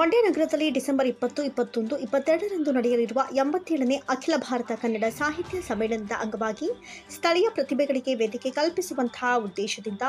ಮಂಡ್ಯ ನಗರದಲ್ಲಿ ಡಿಸೆಂಬರ್ 20, 21, 22ರಂದು ನಡೆಯಲಿರುವ 87ನೇ ಅಖಿಲ ಭಾರತ ಕನ್ನಡ ಸಾಹಿತ್ಯ ಸಮ್ಮೇಳನದ ಅಂಗವಾಗಿ ಸ್ಥಳೀಯ ಪ್ರತಿಭೆಗಳಿಗೆ ವೇದಿಕೆ ಕಲ್ಪಿಸುವಂತಹ ಉದ್ದೇಶದಿಂದ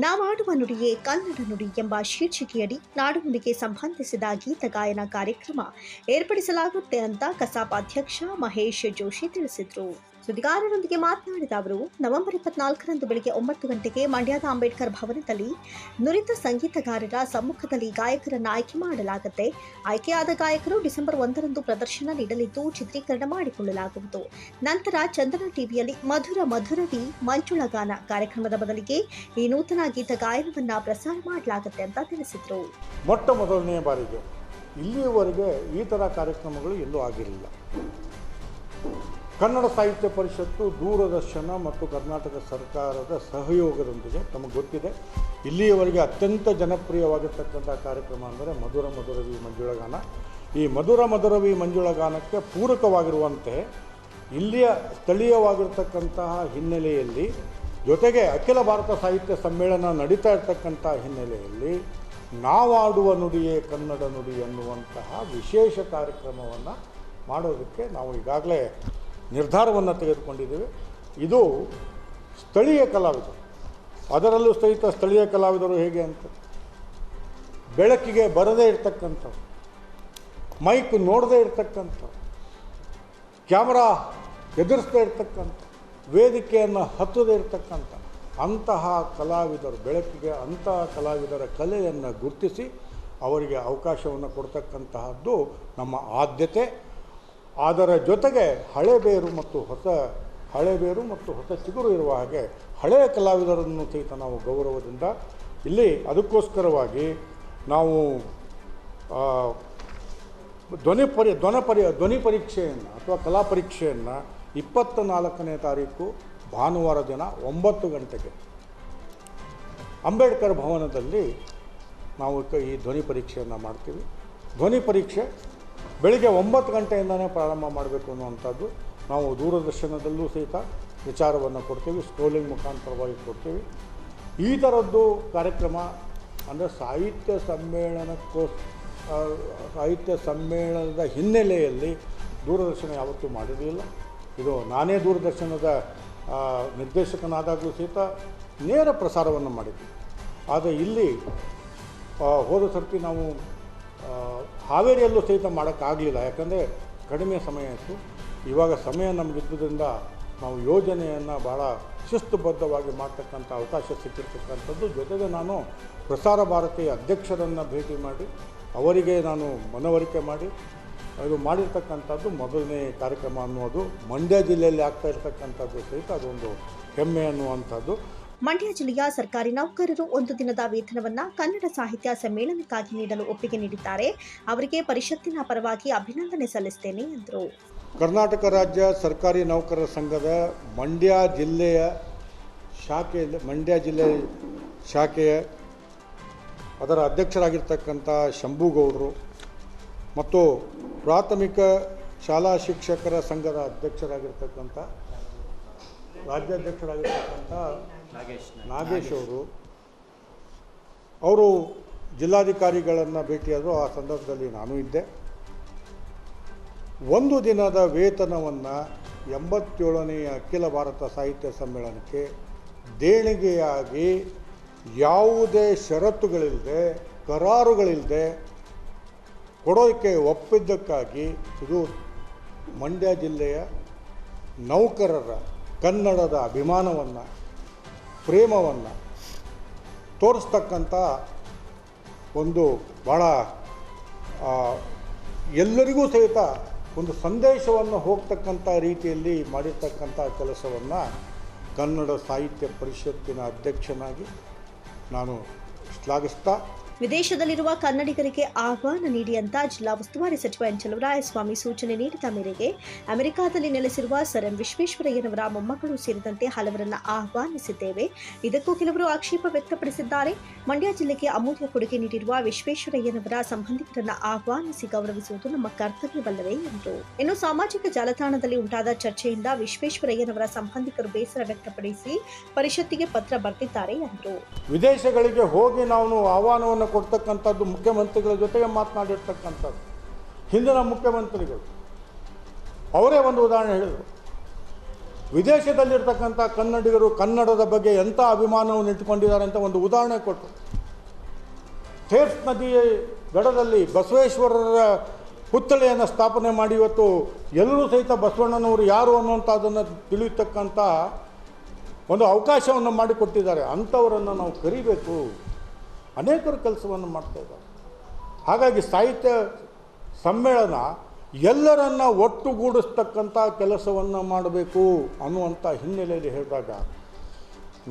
ನಾವಾಡುವ ನುಡಿಯೇ ಕನ್ನಡ ನುಡಿ ಎಂಬ ಶೀರ್ಷಿಕೆಯಡಿ ನಾಡುನುಡಿಗೆ ಸಂಬಂಧಿಸಿದ ಗೀತ ಗಾಯನ ಕಾರ್ಯಕ್ರಮ ಏರ್ಪಡಿಸಲಾಗುತ್ತೆ ಅಂತ ಕಸಾಪ ಅಧ್ಯಕ್ಷ ಮಹೇಶ್ ಜೋಶಿ ತಿಳಿಸಿದರು. ಸುದ್ದಿಗಾರರೊಂದಿಗೆ ಮಾತನಾಡಿದ ಅವರು, ನವೆಂಬರ್ 24ರಂದು ಬೆಳಗ್ಗೆ 9 ಗಂಟೆಗೆ ಮಂಡ್ಯದ ಅಂಬೇಡ್ಕರ್ ಭವನದಲ್ಲಿ ನುರಿತ ಸಂಗೀತಗಾರರ ಸಮ್ಮುಖದಲ್ಲಿ ಗಾಯಕರನ್ನು ಆಯ್ಕೆ ಮಾಡಲಾಗುತ್ತೆ. ಆಯ್ಕೆಯಾದ ಗಾಯಕರು ಡಿಸೆಂಬರ್ 1ರಂದು ಪ್ರದರ್ಶನ ನೀಡಲಿದ್ದು ಚಿತ್ರೀಕರಣ ಮಾಡಿಕೊಳ್ಳಲಾಗುವುದು. ನಂತರ ಚಂದನ ಟಿವಿಯಲ್ಲಿ ಮಧುರ ಮಧುರವಿ ಮಂಜುಳಗಾನ ಕಾರ್ಯಕ್ರಮದ ಬದಲಿಗೆ ಈ ನೂತನ ಗೀತ ಗಾಯನವನ್ನು ಪ್ರಸಾರ ಮಾಡಲಾಗುತ್ತೆ ಅಂತ ತಿಳಿಸಿದರು. ಮೊಟ್ಟ ಮೊದಲನೇ ಬಾರಿಗೆ ಇಲ್ಲಿಯವರೆಗೆ ಈ ಥರ ಕಾರ್ಯಕ್ರಮಗಳು ಎಲ್ಲೂ ಆಗಿರಲಿಲ್ಲ. ಕನ್ನಡ ಸಾಹಿತ್ಯ ಪರಿಷತ್ತು, ದೂರದರ್ಶನ ಮತ್ತು ಕರ್ನಾಟಕ ಸರ್ಕಾರದ ಸಹಯೋಗದೊಂದಿಗೆ ತಮಗೆ ಗೊತ್ತಿದೆ, ಇಲ್ಲಿಯವರೆಗೆ ಅತ್ಯಂತ ಜನಪ್ರಿಯವಾಗಿರ್ತಕ್ಕಂಥ ಕಾರ್ಯಕ್ರಮ ಅಂದರೆ ಮಧುರ ಮಧುರವಿ ಮಂಜುಳಗಾನ. ಈ ಮಧುರ ಮಧುರವಿ ಮಂಜುಳಗಾನಕ್ಕೆ ಪೂರಕವಾಗಿರುವಂತೆ ಇಲ್ಲಿಯ ಸ್ಥಳೀಯವಾಗಿರ್ತಕ್ಕಂತಹ ಹಿನ್ನೆಲೆಯಲ್ಲಿ, ಜೊತೆಗೆ ಅಖಿಲ ಭಾರತ ಸಾಹಿತ್ಯ ಸಮ್ಮೇಳನ ನಡೀತಾ ಇರ್ತಕ್ಕಂಥ ಹಿನ್ನೆಲೆಯಲ್ಲಿ ನಾವಾಡುವ ನುಡಿಯೇ ಕನ್ನಡ ನುಡಿ ಎನ್ನುವಂತಹ ವಿಶೇಷ ಕಾರ್ಯಕ್ರಮವನ್ನು ಮಾಡೋದಕ್ಕೆ ನಾವು ಈಗಾಗಲೇ ನಿರ್ಧಾರವನ್ನು ತೆಗೆದುಕೊಂಡಿದ್ದೇವೆ. ಇದು ಸ್ಥಳೀಯ ಕಲಾವಿದರು, ಅದರಲ್ಲೂ ಸಹಿತ ಸ್ಥಳೀಯ ಕಲಾವಿದರು ಹೇಗೆ ಅಂತ ಬೆಳಕಿಗೆ ಬರದೇ ಇರತಕ್ಕಂಥವ್ರು, ಮೈಕ್ ನೋಡದೇ ಇರತಕ್ಕಂಥವ್ರು, ಕ್ಯಾಮ್ರಾ ಎದುರಿಸದೇ ಇರತಕ್ಕಂಥ, ವೇದಿಕೆಯನ್ನು ಹತ್ತದೇ ಇರತಕ್ಕಂಥ ಅಂತಹ ಕಲಾವಿದರು, ಬೆಳಕಿಗೆ ಅಂತಹ ಕಲಾವಿದರ ಕಲೆಯನ್ನು ಗುರುತಿಸಿ ಅವರಿಗೆ ಅವಕಾಶವನ್ನು ಕೊಡ್ತಕ್ಕಂತಹದ್ದು ನಮ್ಮ ಆದ್ಯತೆ. ಅದರ ಜೊತೆಗೆ ಹಳೆಬೇರು ಮತ್ತು ಹೊಸ ಚಿಗುರು ಇರುವ ಹಾಗೆ ಹಳೆಯ ಕಲಾವಿದರನ್ನು ಸಹಿತ ನಾವು ಗೌರವದಿಂದ ಇಲ್ಲಿ ಅದಕ್ಕೋಸ್ಕರವಾಗಿ ನಾವು ಧ್ವನಿ ಪರೀಕ್ಷೆಯನ್ನು ಅಥವಾ ಕಲಾ ಪರೀಕ್ಷೆಯನ್ನು 24ನೇ ತಾರೀಕು ಭಾನುವಾರ ದಿನ 9 ಗಂಟೆಗೆ ಅಂಬೇಡ್ಕರ್ ಭವನದಲ್ಲಿ ನಾವು ಈ ಧ್ವನಿ ಪರೀಕ್ಷೆಯನ್ನು ಮಾಡ್ತೀವಿ. ಧ್ವನಿ ಪರೀಕ್ಷೆ ಬೆಳಿಗ್ಗೆ 9 ಗಂಟೆಯಿಂದನೇ ಪ್ರಾರಂಭ ಮಾಡಬೇಕು ಅನ್ನುವಂಥದ್ದು ನಾವು ದೂರದರ್ಶನದಲ್ಲೂ ಸಹಿತ ವಿಚಾರವನ್ನು ಕೊಡ್ತೀವಿ, ಸ್ಕ್ರೋಲಿಂಗ್ ಮುಖಾಂತರವಾಗಿ ಕೊಡ್ತೀವಿ. ಈ ಥರದ್ದು ಕಾರ್ಯಕ್ರಮ ಅಂದರೆ ಸಾಹಿತ್ಯ ಸಮ್ಮೇಳನದ ಹಿನ್ನೆಲೆಯಲ್ಲಿ ದೂರದರ್ಶನ ಯಾವತ್ತೂ ಮಾಡಿರಲಿಲ್ಲ. ಇದು ನಾನೇ ದೂರದರ್ಶನದ ನಿರ್ದೇಶಕನಾದಾಗಲೂ ಸಹಿತ ನೇರ ಪ್ರಸಾರವನ್ನು ಮಾಡಿದ್ವಿ. ಆದರೆ ಇಲ್ಲಿ ಹೋದ ಸರ್ತಿ ನಾವು ಹಾವೇರಿಯಲ್ಲೂ ಸಹಿತ ಮಾಡೋಕ್ಕಾಗಲಿಲ್ಲ, ಯಾಕಂದರೆ ಕಡಿಮೆ ಸಮಯ ಇತ್ತು. ಇವಾಗ ಸಮಯ ನಮಗಿದ್ದರಿಂದ ನಾವು ಯೋಜನೆಯನ್ನು ಭಾಳ ಶಿಸ್ತುಬದ್ಧವಾಗಿ ಮಾಡ್ತಕ್ಕಂಥ ಅವಕಾಶ ಸಿಕ್ಕಿರ್ತಕ್ಕಂಥದ್ದು. ಜೊತೆಗೆ ನಾನು ಪ್ರಸಾರ ಭಾರತಿಯ ಅಧ್ಯಕ್ಷರನ್ನು ಭೇಟಿ ಮಾಡಿ ಅವರಿಗೆ ನಾನು ಮನವರಿಕೆ ಮಾಡಿ ಅದು ಮಾಡಿರ್ತಕ್ಕಂಥದ್ದು ಮೊದಲನೇ ಕಾರ್ಯಕ್ರಮ ಅನ್ನೋದು ಮಂಡ್ಯ ಜಿಲ್ಲೆಯಲ್ಲಿ ಆಗ್ತಾ ಇರ್ತಕ್ಕಂಥದ್ದು ಸಹಿತ ಅದೊಂದು ಹೆಮ್ಮೆ ಅನ್ನುವಂಥದ್ದು. ಮಂಡ್ಯ ಜಿಲ್ಲೆಯ ಸರ್ಕಾರಿ ನೌಕರರು 1 ದಿನದ ವೇತನವನ್ನು ಕನ್ನಡ ಸಾಹಿತ್ಯ ಸಮ್ಮೇಳನಕ್ಕಾಗಿ ನೀಡಲು ಒಪ್ಪಿಗೆ ನೀಡಿದ್ದಾರೆ. ಅವರಿಗೆ ಪರಿಷತ್ತಿನ ಪರವಾಗಿ ಅಭಿನಂದನೆ ಸಲ್ಲಿಸುತ್ತೇನೆ ಎಂದರು. ಕರ್ನಾಟಕ ರಾಜ್ಯ ಸರ್ಕಾರಿ ನೌಕರರ ಸಂಘದ ಮಂಡ್ಯ ಜಿಲ್ಲೆಯ ಶಾಖೆಯ ಅದರ ಅಧ್ಯಕ್ಷರಾಗಿರ್ತಕ್ಕಂಥ ಶಂಭುಗೌಡರು ಮತ್ತು ಪ್ರಾಥಮಿಕ ಶಾಲಾ ಶಿಕ್ಷಕರ ಸಂಘದ ಅಧ್ಯಕ್ಷರಾಗಿರ್ತಕ್ಕಂಥ ರಾಜ್ಯಾಧ್ಯಕ್ಷರಾಗಿರ್ತಕ್ಕಂಥ ನಾಗೇಶ್ ಅವರು ಜಿಲ್ಲಾಧಿಕಾರಿಗಳನ್ನು ಭೇಟಿಯಾದರು. ಆ ಸಂದರ್ಭದಲ್ಲಿ ನಾನು ಇದ್ದೆ. 1 ದಿನದ ವೇತನವನ್ನು 87ನೇ ಅಖಿಲ ಭಾರತ ಸಾಹಿತ್ಯ ಸಮ್ಮೇಳನಕ್ಕೆ ದೇಣಿಗೆಯಾಗಿ ಯಾವುದೇ ಷರತ್ತುಗಳಿಲ್ಲದೆ, ಕರಾರುಗಳಿಲ್ಲದೆ ಕೊಡೋದಕ್ಕೆ ಒಪ್ಪಿದ್ದಕ್ಕಾಗಿ ಇದು ಮಂಡ್ಯ ಜಿಲ್ಲೆಯ ನೌಕರರ ಕನ್ನಡದ ಅಭಿಮಾನವನ್ನು, ಪ್ರೇಮವನ್ನು ತೋರಿಸ್ತಕ್ಕಂಥ ಒಂದು ಭಾಳ ಎಲ್ಲರಿಗೂ ಸಹಿತ ಒಂದು ಸಂದೇಶವನ್ನು ಹೋಗ್ತಕ್ಕಂಥ ರೀತಿಯಲ್ಲಿ ಮಾಡಿರ್ತಕ್ಕಂಥ ಕೆಲಸವನ್ನು ಕನ್ನಡ ಸಾಹಿತ್ಯ ಪರಿಷತ್ತಿನ ಅಧ್ಯಕ್ಷನಾಗಿ ನಾನು ಶ್ಲಾಘಿಸ್ತಾ, ವಿದೇಶದಲ್ಲಿರುವ ಕನ್ನಡಿಗರಿಗೆ ಆಹ್ವಾನ ನೀಡಿ ಅಂತ ಜಿಲ್ಲಾ ಉಸ್ತುವಾರಿ ಸಚಿವ ಎನ್ ಚಲುವರಾಯಸ್ವಾಮಿ ಸೂಚನೆ ನೀಡಿದ ಮೇರೆಗೆ ಅಮೆರಿಕಾದಲ್ಲಿ ನೆಲೆಸಿರುವ ಸರ್ ಎಂ ವಿಶ್ವೇಶ್ವರಯ್ಯನವರ ಮೊಮ್ಮಕ್ಕಳು ಸೇರಿದಂತೆ ಹಲವರನ್ನ ಆಹ್ವಾನಿಸಿದ್ದೇವೆ. ಇದಕ್ಕೂ ಕೆಲವರು ಆಕ್ಷೇಪ ವ್ಯಕ್ತಪಡಿಸಿದ್ದಾರೆ. ಮಂಡ್ಯ ಜಿಲ್ಲೆಗೆ ಅಮೂಲ್ಯ ಕೊಡುಗೆ ನೀಡಿರುವ ವಿಶ್ವೇಶ್ವರಯ್ಯನವರ ಸಂಬಂಧಿಕರನ್ನ ಆಹ್ವಾನಿಸಿ ಗೌರವಿಸುವುದು ನಮ್ಮ ಕರ್ತವ್ಯವಲ್ಲವೇ ಎಂದರು. ಇನ್ನು ಸಾಮಾಜಿಕ ಜಾಲತಾಣದಲ್ಲಿ ಉಂಟಾದ ಚರ್ಚೆಯಿಂದ ವಿಶ್ವೇಶ್ವರಯ್ಯನವರ ಸಂಬಂಧಿಕರು ಬೇಸರ ವ್ಯಕ್ತಪಡಿಸಿ ಪರಿಷತ್ತಿಗೆ ಪತ್ರ ಬರೆದಿದ್ದಾರೆ ಎಂದರು. ವಿದೇಶಗಳಿಗೆ ಹೋಗಿ ನಾವು ಆಹ್ವಾನವನ್ನು ಕೊಡ್ತಕ್ಕಂಥದ್ದು ಮುಖ್ಯಮಂತ್ರಿಗಳ ಜೊತೆಗೆ ಮಾತನಾಡಿರ್ತಕ್ಕಂಥದ್ದು ಹಿಂದಿನ ಮುಖ್ಯಮಂತ್ರಿಗಳು. ಅವರೇ ಒಂದು ಉದಾಹರಣೆ ಹೇಳಿದರು. ವಿದೇಶದಲ್ಲಿರ್ತಕ್ಕಂಥ ಕನ್ನಡಿಗರು ಕನ್ನಡದ ಬಗ್ಗೆ ಎಂಥ ಅಭಿಮಾನವನ್ನು ಇಟ್ಟುಕೊಂಡಿದ್ದಾರೆ ಅಂತ ಒಂದು ಉದಾಹರಣೆ ಕೊಟ್ಟರು. ಥೇಬ್ಸ್ ನದಿಯ ದಡದಲ್ಲಿ ಬಸವೇಶ್ವರರ ಪುತ್ಥಳಿಯನ್ನು ಸ್ಥಾಪನೆ ಮಾಡಿ ಇವತ್ತು ಎಲ್ಲರೂ ಸಹಿತ ಬಸವಣ್ಣನವರು ಯಾರು ಅನ್ನುವಂಥದ್ದನ್ನು ತಿಳಿಯತಕ್ಕಂಥ ಒಂದು ಅವಕಾಶವನ್ನು ಮಾಡಿಕೊಟ್ಟಿದ್ದಾರೆ. ಅಂಥವರನ್ನು ನಾವು ಕರಿಬೇಕು. ಅನೇಕರು ಕೆಲಸವನ್ನು ಮಾಡ್ತಾಯಿದ್ದಾರೆ. ಹಾಗಾಗಿ ಸಾಹಿತ್ಯ ಸಮ್ಮೇಳನ ಎಲ್ಲರನ್ನ ಒಟ್ಟುಗೂಡಿಸ್ತಕ್ಕಂಥ ಕೆಲಸವನ್ನು ಮಾಡಬೇಕು ಅನ್ನುವಂಥ ಹಿನ್ನೆಲೆಯಲ್ಲಿ ಹೇಳಿದಾಗ,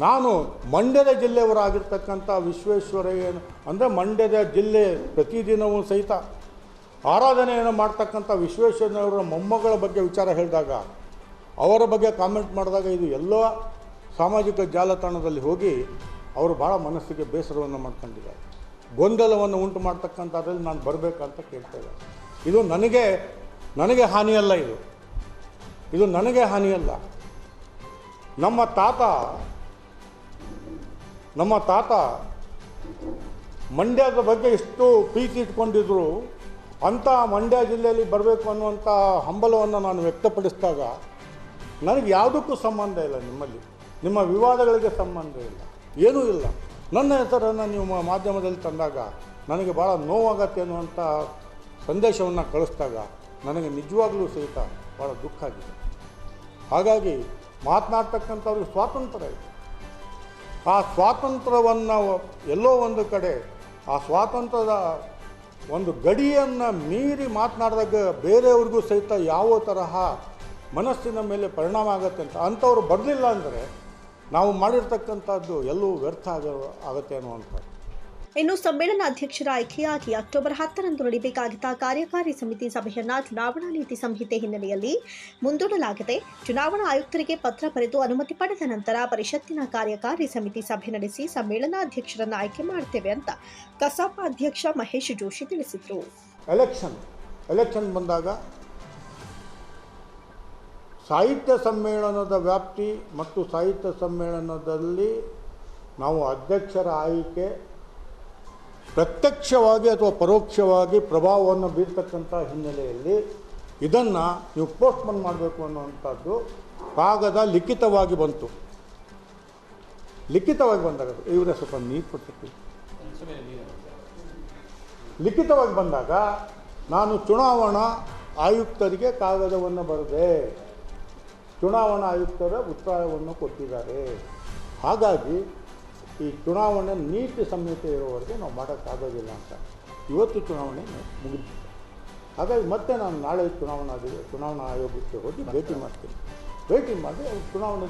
ನಾನು ಮಂಡ್ಯದ ಜಿಲ್ಲೆಯವರಾಗಿರ್ತಕ್ಕಂಥ ವಿಶ್ವೇಶ್ವರಯ್ಯ ಅಂದರೆ ಮಂಡ್ಯದ ಜಿಲ್ಲೆ ಪ್ರತಿದಿನವೂ ಸಹಿತ ಆರಾಧನೆಯನ್ನು ಮಾಡ್ತಕ್ಕಂಥ ವಿಶ್ವೇಶ್ವರಯ್ಯನವರ ಮೊಮ್ಮಗಳ ಬಗ್ಗೆ ವಿಚಾರ ಹೇಳಿದಾಗ, ಅವರ ಬಗ್ಗೆ ಕಾಮೆಂಟ್ ಮಾಡಿದಾಗ ಇದು ಎಲ್ಲ ಸಾಮಾಜಿಕ ಜಾಲತಾಣದಲ್ಲಿ ಹೋಗಿ ಅವರು ಭಾಳ ಮನಸ್ಸಿಗೆ ಬೇಸರವನ್ನು ಮಾಡ್ಕೊಂಡಿದ್ದಾರೆ. ಗೊಂದಲವನ್ನು ಉಂಟು ಮಾಡ್ತಕ್ಕಂಥದ್ರಲ್ಲಿ ನಾನು ಬರಬೇಕಂತ ಕೇಳ್ತೇವೆ. ಇದು ನನಗೆ ಹಾನಿಯಲ್ಲ. ಇದು ನನಗೆ ಹಾನಿಯಲ್ಲ. ನಮ್ಮ ತಾತ ಮಂಡ್ಯದ ಬಗ್ಗೆ ಇಷ್ಟು ಪ್ರೀತಿ ಇಟ್ಕೊಂಡಿದ್ರು. ಅಂಥ ಮಂಡ್ಯ ಜಿಲ್ಲೆಯಲ್ಲಿ ಬರಬೇಕು ಅನ್ನುವಂಥ ಹಂಬಲವನ್ನು ನಾನು ವ್ಯಕ್ತಪಡಿಸಿದಾಗ ನನಗೆ ಯಾವುದಕ್ಕೂ ಸಂಬಂಧ ಇಲ್ಲ. ನಿಮ್ಮ ವಿವಾದಗಳಿಗೆ ಸಂಬಂಧ ಇಲ್ಲ, ಏನೂ ಇಲ್ಲ. ನನ್ನ ಹೆಸರನ್ನು ನೀವು ಮಾಧ್ಯಮದಲ್ಲಿ ತಂದಾಗ ನನಗೆ ಭಾಳ ನೋವಾಗತ್ತೆ ಅನ್ನುವಂಥ ಸಂದೇಶವನ್ನು ಕಳಿಸಿದಾಗ ನನಗೆ ನಿಜವಾಗಲೂ ಸಹಿತ ಭಾಳ ದುಃಖ ಆಗಿದೆ. ಹಾಗಾಗಿ ಮಾತನಾಡ್ತಕ್ಕಂಥವ್ರಿಗೆ ಸ್ವಾತಂತ್ರ್ಯ ಇದೆ. ಆ ಸ್ವಾತಂತ್ರ್ಯವನ್ನು ಎಲ್ಲೋ ಒಂದು ಕಡೆ ಆ ಸ್ವಾತಂತ್ರ್ಯದ ಒಂದು ಗಡಿಯನ್ನು ಮೀರಿ ಮಾತನಾಡಿದಾಗ ಬೇರೆಯವ್ರಿಗೂ ಸಹಿತ ಯಾವ ತರಹ ಮನಸ್ಸಿನ ಮೇಲೆ ಪರಿಣಾಮ ಆಗುತ್ತೆ ಅಂತ ಅಂಥವ್ರು ಬರಲಿಲ್ಲ ಅಂದರೆ ನಾವು ಮಾಡಿರ್ತಕ್ಕಂಥದ್ದು ಎಲ್ಲವೂ ವ್ಯರ್ಥ ಆಗುತ್ತೆ ಅನ್ನುವಂಥದ್ದು. ಇನ್ನು ಸಮ್ಮೇಳನ ಅಧ್ಯಕ್ಷರ ಆಯ್ಕೆಯಾಗಿ ಅಕ್ಟೋಬರ್ 10ರಂದು ನಡೆಯಬೇಕಾಗಿದ್ದ ಕಾರ್ಯಕಾರಿ ಸಮಿತಿ ಸಭೆಯನ್ನು ಚುನಾವಣಾ ನೀತಿ ಸಂಹಿತೆ ಹಿನ್ನೆಲೆಯಲ್ಲಿ ಮುಂದೂಡಲಾಗಿದೆ. ಚುನಾವಣಾ ಆಯುಕ್ತರಿಗೆ ಪತ್ರ ಬರೆದು ಅನುಮತಿ ಪಡೆದ ನಂತರ ಪರಿಷತ್ತಿನ ಕಾರ್ಯಕಾರಿ ಸಮಿತಿ ಸಭೆ ನಡೆಸಿ ಸಮ್ಮೇಳನಾಧ್ಯಕ್ಷರನ್ನು ಆಯ್ಕೆ ಮಾಡ್ತೇವೆ ಅಂತ ಕಸಾಪ ಅಧ್ಯಕ್ಷ ಮಹೇಶ್ ಜೋಶಿ ತಿಳಿಸಿದರು. ಎಲೆಕ್ಷನ್ ಬಂದಾಗ ಸಾಹಿತ್ಯ ಸಮ್ಮೇಳನದ ವ್ಯಾಪ್ತಿ ಮತ್ತು ಸಾಹಿತ್ಯ ಸಮ್ಮೇಳನದಲ್ಲಿ ನಾವು ಅಧ್ಯಕ್ಷರ ಆಯ್ಕೆ ಪ್ರತ್ಯಕ್ಷವಾಗಿ ಅಥವಾ ಪರೋಕ್ಷವಾಗಿ ಪ್ರಭಾವವನ್ನು ಬೀರ್ತಕ್ಕಂಥ ಹಿನ್ನೆಲೆಯಲ್ಲಿ ಇದನ್ನು ನೀವು ಪೋಸ್ಟ್ಪೋನ್ ಮಾಡಬೇಕು ಅನ್ನುವಂಥದ್ದು ಕಾಗದ ಲಿಖಿತವಾಗಿ ಬಂತು. ಲಿಖಿತವಾಗಿ ಬಂದಾಗ ಇವರೇ ಸ್ವಲ್ಪ ನೀರು ಕೊಡ್ತೀವಿ. ಲಿಖಿತವಾಗಿ ಬಂದಾಗ ನಾನು ಚುನಾವಣಾ ಆಯುಕ್ತರಿಗೆ ಕಾಗದವನ್ನು ಬರೆದೆ. ಚುನಾವಣಾ ಆಯುಕ್ತರ ಉತ್ತರವನ್ನು ಕೊಟ್ಟಿದ್ದಾರೆ. ಹಾಗಾಗಿ ಈ ಚುನಾವಣೆ ನೀತಿ ಸಂಹಿತೆ ಇರೋವರೆಗೆ ನಾವು ಮಾಡೋಕ್ಕಾಗೋದಿಲ್ಲ ಅಂತ ಇವತ್ತು ಚುನಾವಣೆ ಮುಗಿದಿದೆ. ಹಾಗಾಗಿ ಮತ್ತೆ ನಾನು ನಾಳೆ ಚುನಾವಣಾ ಆಯೋಗಕ್ಕೆ ಹೋಗಿ ಭೇಟಿ ಮಾಡ್ತೀನಿ. ಭೇಟಿ ಮಾಡಿ ಅವ್ರು ಚುನಾವಣೆ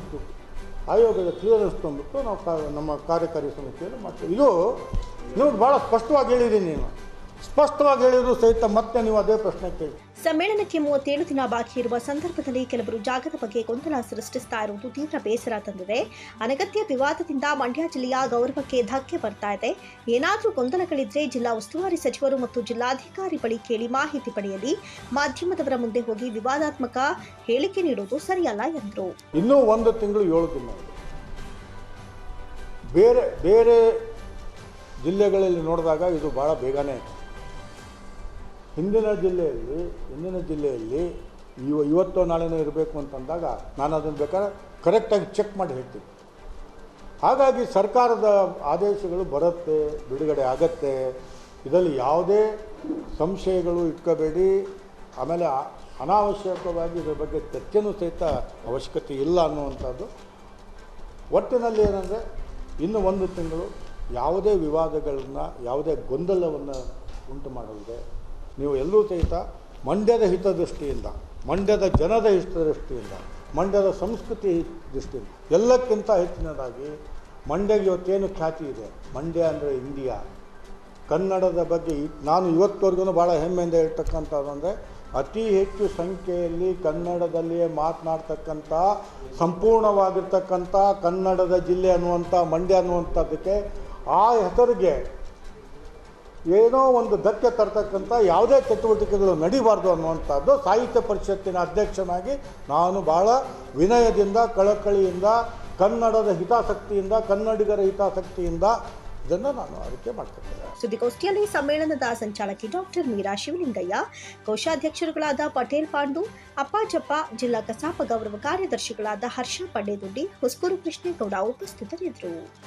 ಆಯೋಗದ ಕ್ಲಿಯರೆನ್ಸ್ ತೊಗೊಂಡ್ಬಿಟ್ಟು ನಾವು ನಮ್ಮ ಕಾರ್ಯಕಾರಿ ಸಮಿತಿಯಲ್ಲಿ ಮಾಡ್ತೀವಿ. ಇದು ನಿಮಗೆ ಭಾಳ ಸ್ಪಷ್ಟವಾಗಿ ಹೇಳಿದ್ದೀನಿ. ಸ್ಪಷ್ಟವಾಗಿ ಹೇಳಿದ್ರು ಸಹಿತ ಮತ್ತೆ ನೀವು ಅದೇ ಪ್ರಶ್ನೆ ಕೇಳಿ. ಸಮ್ಮೇಳನಕ್ಕೆ 37 ದಿನ ಬಾಕಿ ಇರುವ ಸಂದರ್ಭದಲ್ಲಿ ಕೆಲವರು ಜಾಗದ ಬಗ್ಗೆ ಗೊಂದಲ ಸೃಷ್ಟಿಸ್ತಾ ಇರುವುದು ತೀವ್ರ ಬೇಸರ ತಂದಿದೆ. ಅನಗತ್ಯ ವಿವಾದದಿಂದ ಮಂಡ್ಯ ಜಿಲ್ಲೆಯ ಗೌರವಕ್ಕೆ ಧಕ್ಕೆ ಬರ್ತಾ ಇದೆ. ಏನಾದರೂ ಗೊಂದಲಗಳಿದ್ರೆ ಜಿಲ್ಲಾ ಉಸ್ತುವಾರಿ ಸಚಿವರು ಮತ್ತು ಜಿಲ್ಲಾಧಿಕಾರಿ ಬಳಿ ಕೇಳಿ ಮಾಹಿತಿ ಪಡೆಯಲಿ. ಮಾಧ್ಯಮದವರ ಮುಂದೆ ಹೋಗಿ ವಿವಾದಾತ್ಮಕ ಹೇಳಿಕೆ ನೀಡುವುದು ಸರಿಯಲ್ಲ ಎಂದರು. ಇನ್ನೂ 1 ತಿಂಗಳು 7 ದಿನ ಬೇರೆ ಜಿಲ್ಲೆಗಳಲ್ಲಿ ನೋಡಿದಾಗ ಇದು ಭಾಳ ಬೇಗನೆ. ಹಿಂದಿನ ಜಿಲ್ಲೆಯಲ್ಲಿ ಇವತ್ತೋ ನಾಳೆನೋ ಇರಬೇಕು ಅಂತಂದಾಗ ನಾನು ಅದನ್ನು ಬೇಕಾದ್ರೆ ಕರೆಕ್ಟಾಗಿ ಚೆಕ್ ಮಾಡಿ ಹೇಳ್ತೀನಿ. ಹಾಗಾಗಿ ಸರ್ಕಾರದ ಆದೇಶಗಳು ಬರುತ್ತೆ, ಬಿಡುಗಡೆ ಆಗತ್ತೆ. ಇದರಲ್ಲಿ ಯಾವುದೇ ಸಂಶಯಗಳು ಇಟ್ಕೋಬೇಡಿ. ಆಮೇಲೆ ಅನಾವಶ್ಯಕವಾಗಿ ಇದರ ಬಗ್ಗೆ ಚರ್ಚೆನೂ ಸಹಿತ ಅವಶ್ಯಕತೆ ಇಲ್ಲ ಅನ್ನುವಂಥದ್ದು. ಒಟ್ಟಿನಲ್ಲಿ ಏನಂದರೆ ಇನ್ನು 1 ತಿಂಗಳು ಯಾವುದೇ ವಿವಾದಗಳನ್ನು, ಯಾವುದೇ ಗೊಂದಲವನ್ನು ಉಂಟು ಮಾಡಲಿದೆ. ನೀವು ಎಲ್ಲೂ ಸಹಿತ ಮಂಡ್ಯದ ಹಿತದೃಷ್ಟಿಯಿಂದ, ಮಂಡ್ಯದ ಜನದ ಹಿತದೃಷ್ಟಿಯಿಂದ, ಮಂಡ್ಯದ ಸಂಸ್ಕೃತಿ ದೃಷ್ಟಿಯಿಂದ, ಎಲ್ಲಕ್ಕಿಂತ ಹೆಚ್ಚಿನದಾಗಿ ಮಂಡ್ಯಗೆ ಇವತ್ತೇನು ಖ್ಯಾತಿ ಇದೆ. ಮಂಡ್ಯ ಅಂದರೆ ಇಂಡಿಯಾ. ಕನ್ನಡದ ಬಗ್ಗೆ ನಾನು ಇವತ್ತವರೆಗೂ ಭಾಳ ಹೆಮ್ಮೆಯಿಂದ ಹೇಳ್ತಕ್ಕಂಥದ್ದು ಅಂದರೆ ಅತಿ ಹೆಚ್ಚು ಸಂಖ್ಯೆಯಲ್ಲಿ ಕನ್ನಡದಲ್ಲಿಯೇ ಮಾತನಾಡ್ತಕ್ಕಂಥ ಸಂಪೂರ್ಣವಾಗಿರ್ತಕ್ಕಂಥ ಕನ್ನಡದ ಜಿಲ್ಲೆ ಅನ್ನುವಂಥ ಮಂಡ್ಯ ಅನ್ನುವಂಥದ್ದಕ್ಕೆ ಆ ಹೆಸರಿಗೆ ಏನೋ ಒಂದು ಧಕ್ಕೆ ತರ್ತಕ್ಕಂಥ ಯಾವುದೇ ಚಟುವಟಿಕೆಗಳು ನಡೀಬಾರ್ದು ಅನ್ನುವಂಥದ್ದು ಸಾಹಿತ್ಯ ಪರಿಷತ್ತಿನ ಅಧ್ಯಕ್ಷನಾಗಿ ನಾನು ಭಾಳ ವಿನಯದಿಂದ, ಕಳಕಳಿಯಿಂದ, ಕನ್ನಡದ ಹಿತಾಸಕ್ತಿಯಿಂದ, ಕನ್ನಡಿಗರ ಹಿತಾಸಕ್ತಿಯಿಂದ ಇದನ್ನು ನಾನು ಅರಿಕೆ ಮಾಡ್ಕೊಳ್ತೇನೆ. ಸುದ್ದಿಗೋಷ್ಠಿಯಲ್ಲಿ ಸಮ್ಮೇಳನದ ಸಂಚಾಲಕಿ ಡಾಕ್ಟರ್ ಮೀರಾ ಶಿವಲಿಂಗಯ್ಯ, ಕೋಶಾಧ್ಯಕ್ಷರುಗಳಾದ ಪಟೇಲ್ ಪಾಂಡು, ಅಪ್ಪಾಜಪ್ಪ, ಜಿಲ್ಲಾ ಕಸಾಪ ಗೌರವ ಕಾರ್ಯದರ್ಶಿಗಳಾದ ಹರ್ಷ ಪಂಡೇದುಡ್ಡಿ, ಹುಸ್ಕೂರು ಕೃಷ್ಣೇಗೌಡ ಉಪಸ್ಥಿತರಿದ್ದರು.